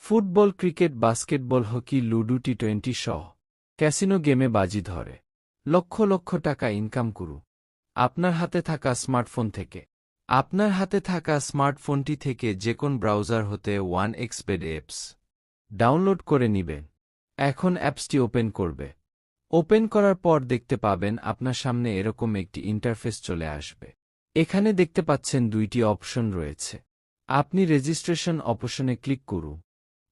Football, cricket, basketball, hockey, Ludo, টি-20 সহ casino গেমে বাজি ধরে লক্ষ লক্ষ টাকা ইনকাম করু আপনার হাতে থাকা স্মার্টফোন থেকে। আপনার হাতে থাকা স্মার্টফোনটি থেকে যেকোন ব্রাউজার হতে 1xBet অ্যাপস ডাউনলোড করে নিবে। এখন অ্যাপসটি ওপেন করবে। ওপেন করার পর দেখতে পাবেন আপনার সামনে এরকম একটি ইন্টারফেস চলে আসবে। এখানে দেখতে পাচ্ছেন দুইটি অপশন রয়েছে। আপনি রেজিস্ট্রেশন অপশনে ক্লিক করুন।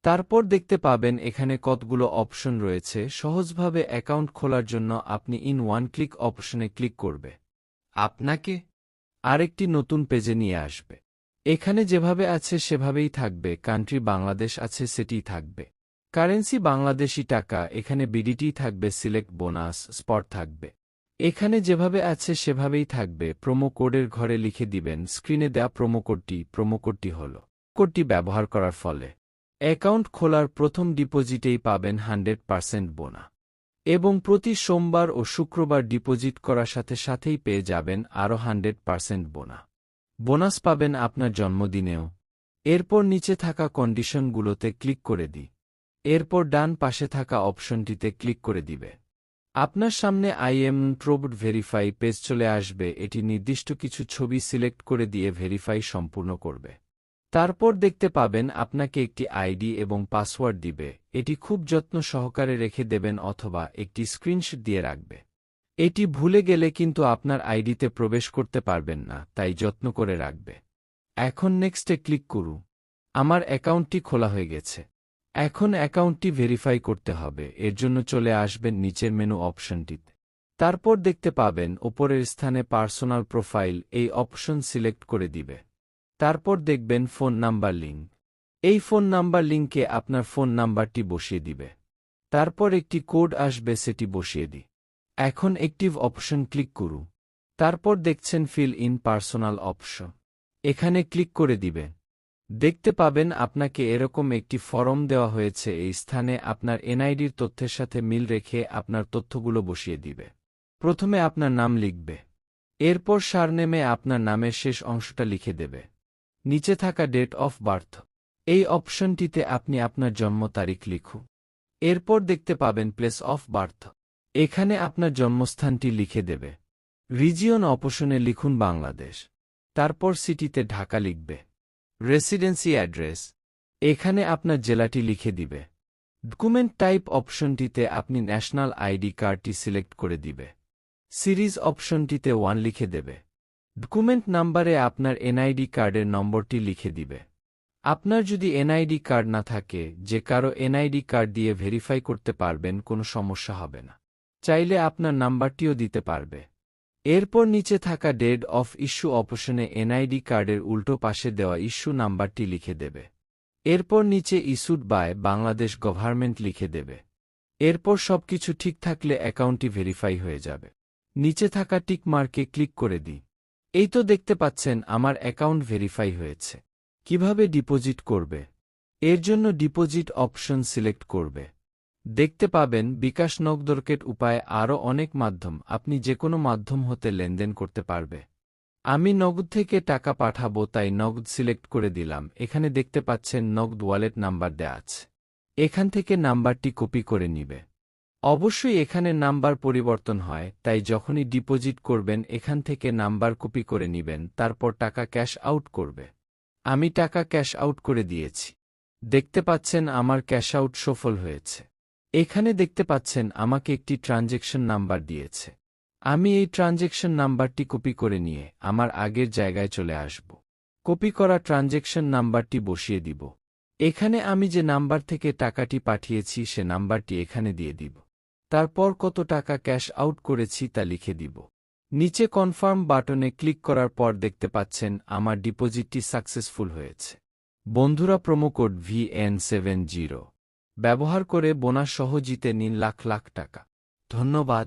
তারপর দেখতে পাবেন এখানে কতগুলো অপশন রয়েছে। সহজভাবে অ্যাকাউন্ট খোলার জন্য আপনি ইন ওয়ান ক্লিক অপশনে ক্লিক করবে। আপনাকে আরেকটি নতুন পেজে নিয়ে আসবে। এখানে যেভাবে আছে সেভাবেই থাকবে। কান্ট্রি বাংলাদেশ আছে, সেটিই থাকবে। কারেন্সি বাংলাদেশি টাকা, এখানে বিডিটি থাকবে। সিলেক্ট বোনাস স্পট থাকবে। এখানে যেভাবে আছে সেভাবেই থাকবে। প্রোমো কোডের ঘরে লিখে দিবেন স্ক্রিনে দেয়া প্রোমো কোডটি হল কোডটি ব্যবহার করার ফলে অ্যাকাউন্ট খোলার প্রথম ডিপোজিটেই পাবেন 100% বোনা এবং প্রতি সোমবার ও শুক্রবার ডিপোজিট করার সাথে সাথেই পেয়ে যাবেন আরও 100% বোনাস পাবেন আপনার জন্মদিনেও। এরপর নিচে থাকা কন্ডিশনগুলোতে ক্লিক করে দিই। এরপর ডান পাশে থাকা অপশনটিতে ক্লিক করে দিবে। আপনার সামনে আই এম ট্রোবড ভেরিফাই পেজ চলে আসবে। এটি নির্দিষ্ট কিছু ছবি সিলেক্ট করে দিয়ে ভেরিফাই সম্পূর্ণ করবে। তারপর দেখতে পাবেন আপনাকে একটি আইডি এবং পাসওয়ার্ড দিবে। এটি খুব যত্ন সহকারে রেখে দেবেন অথবা একটি স্ক্রিনশট দিয়ে রাখবে। এটি ভুলে গেলে কিন্তু আপনার আইডিতে প্রবেশ করতে পারবেন না, তাই যত্ন করে রাখবে। এখন নেক্সটে ক্লিক করুন। আমার অ্যাকাউন্টটি খোলা হয়ে গেছে। এখন অ্যাকাউন্টটি ভেরিফাই করতে হবে। এর জন্য চলে আসবেন নিচের মেনু অপশনটিতে। তারপর দেখতে পাবেন ওপরের স্থানে পার্সোনাল প্রোফাইল, এই অপশন সিলেক্ট করে দিবে। তারপর দেখবেন ফোন নাম্বার লিঙ্ক। এই ফোন নাম্বার লিঙ্কে আপনার ফোন নাম্বারটি বসিয়ে দিবে। তারপর একটি কোড আসবে, সেটি বসিয়ে দিই। এখন অ্যাক্টিভ অপশন ক্লিক করুন। তারপর দেখছেন ফিল ইন পার্সোনাল অপশন, এখানে ক্লিক করে দিবে। দেখতে পাবেন আপনাকে এরকম একটি ফর্ম দেওয়া হয়েছে। এই স্থানে আপনার এনআইডির তথ্যের সাথে মিল রেখে আপনার তথ্যগুলো বসিয়ে দিবে। প্রথমে আপনার নাম লিখবে। এরপর সারনেমে আপনার নামের শেষ অংশটা লিখে দেবে। নিচে থাকা ডেট অফ বার্থ, এই অপশনটিতে আপনি আপনার জন্ম তারিখ লিখুন। এরপর দেখতে পাবেন প্লেস অফ বার্থ, এখানে আপনার জন্মস্থানটি লিখে দেবে। রিজিয়ন অপশনে লিখুন বাংলাদেশ। তারপর সিটিতে ঢাকা লিখবে। রেসিডেন্সি অ্যাড্রেস, এখানে আপনার জেলাটি লিখে দিবে। ডকুমেন্ট টাইপ অপশনটিতে আপনি ন্যাশনাল আইডি কার্ডটি সিলেক্ট করে দিবে। সিরিজ অপশনটিতে 1 লিখে দেবে। ডকুমেন্ট নাম্বারে আপনার এনআইডি কার্ডের নম্বরটি লিখে দিবে। আপনার যদি এনআইডি কার্ড না থাকে, যে কারো এনআইডি কার্ড দিয়ে ভেরিফাই করতে পারবেন, কোনো সমস্যা হবে না। চাইলে আপনার নাম্বারটিও দিতে পারবে। এরপর নিচে থাকা ডেট অফ ইস্যু অপশনে এনআইডি কার্ডের উল্টো পাশে দেওয়া ইস্যু নাম্বারটি লিখে দেবে। এরপর নিচে ইস্যুড বাই বাংলাদেশ গভর্নমেন্ট লিখে দেবে। এরপর সবকিছু ঠিক থাকলে অ্যাকাউন্টটি ভেরিফাই হয়ে যাবে। নিচে থাকা টিক মার্কে ক্লিক করে দিই। এই তো দেখতে পাচ্ছেন আমার অ্যাকাউন্ট ভেরিফাই হয়েছে। কিভাবে ডিপোজিট করবে? এর জন্য ডিপোজিট অপশন সিলেক্ট করবে। দেখতে পাবেন বিকাশ, নগদরকেট উপায়ে আরও অনেক মাধ্যম, আপনি যে কোনো মাধ্যম হতে লেনদেন করতে পারবে। আমি নগদ থেকে টাকা পাঠাবো, তাই নগদ সিলেক্ট করে দিলাম। এখানে দেখতে পাচ্ছেন নগদ ওয়ালেট নাম্বার দেয়া আছে। এখান থেকে নাম্বারটি কপি করে নিবে। অবশ্যই এখানে নাম্বার পরিবর্তন হয়, তাই যখনই ডিপোজিট করবেন এখান থেকে নাম্বার কপি করে নিবেন। তারপর টাকা ক্যাশ আউট করবে। আমি টাকা ক্যাশ আউট করে দিয়েছি। দেখতে পাচ্ছেন আমার ক্যাশ আউট সফল হয়েছে। এখানে দেখতে পাচ্ছেন আমাকে একটি ট্রানজ্যাকশন নাম্বার দিয়েছে। আমি এই ট্রানজ্যাকশন নাম্বারটি কপি করে নিয়ে আমার আগের জায়গায় চলে আসব। কপি করা ট্রানজ্যাকশন নাম্বারটি বসিয়ে দিব। এখানে আমি যে নাম্বার থেকে টাকাটি পাঠিয়েছি সে নাম্বারটি এখানে দিয়ে দিব। তারপর কত টাকা ক্যাশ আউট করেছি তা লিখে দিব। নিচে কনফার্ম বাটনে ক্লিক করার পর দেখতে পাচ্ছেন আমার ডিপোজিটটি সাকসেসফুল হয়েছে। বন্ধুরা, প্রোমো কোড VN70 ব্যবহার করে বোনাস সহ জিতে নিন লাখ লাখ টাকা। ধন্যবাদ।